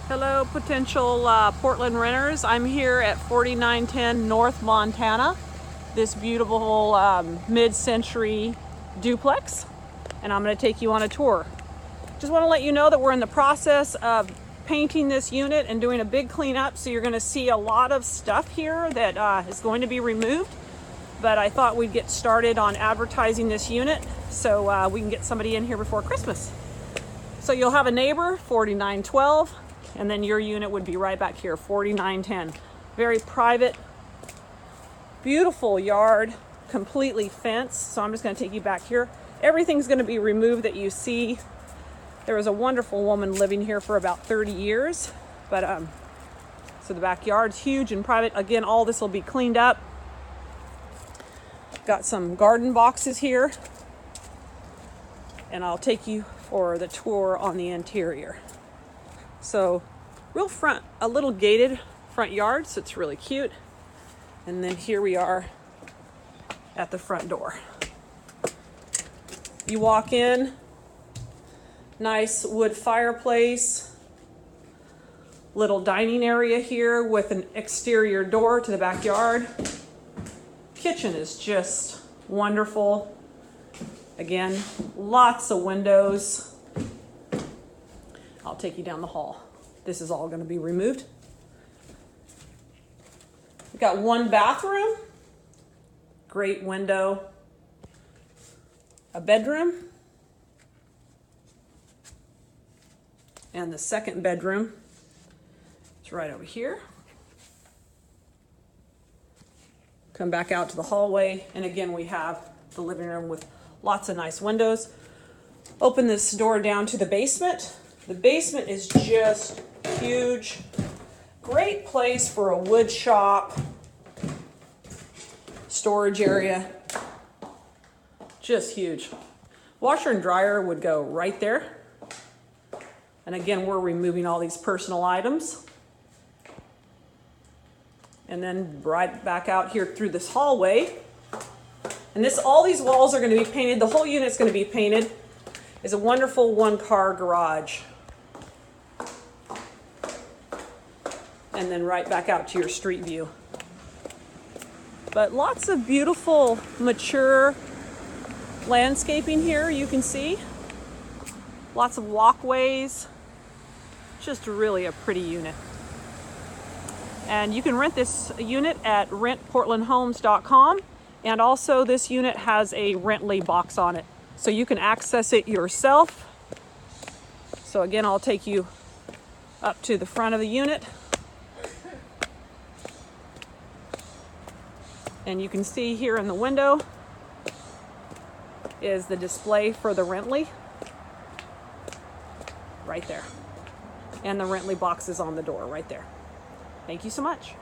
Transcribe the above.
Hello, potential Portland renters. I'm here at 4910 North Montana, this beautiful mid-century duplex, and I'm going to take you on a tour. Just want to let you know that we're in the process of painting this unit and doing a big cleanup, so you're going to see a lot of stuff here that is going to be removed, but I thought we'd get started on advertising this unit so we can get somebody in here before Christmas. So you'll have a neighbor, 4912, and then your unit would be right back here, 4910. Very private, beautiful yard, completely fenced. So I'm just going to take you back here. Everything's going to be removed that you see. There was a wonderful woman living here for about 30 years. But so the backyard's huge and private. Again, all this will be cleaned up. Got some garden boxes here. And I'll take you for the tour on the interior. So real front, a little gated front yard, so it's really cute. And then here we are at the front door. You walk in, nice wood fireplace, little dining area here with an exterior door to the backyard. Kitchen is just wonderful. Again, lots of windows. I'll take you down the hall. This is all going to be removed. We've got one bathroom, great window, a bedroom, and the second bedroom is right over here. Come back out to the hallway, and again we have the living room with lots of nice windows. Open this door down to the basement. The basement is just huge. Great place for a wood shop, storage area. Just huge. Washer and dryer would go right there. And again, we're removing all these personal items. And then right back out here through this hallway. And all these walls are going to be painted. The whole unit's going to be painted. Is a wonderful one-car garage. And then right back out to your street view. But lots of beautiful, mature landscaping here, you can see. Lots of walkways. Just really a pretty unit. And you can rent this unit at rentportlandhomes.com. And also this unit has a Rently box on it, so you can access it yourself. So again, I'll take you up to the front of the unit. And you can see here in the window is the display for the Rently. Right there. And the Rently box is on the door right there. Thank you so much.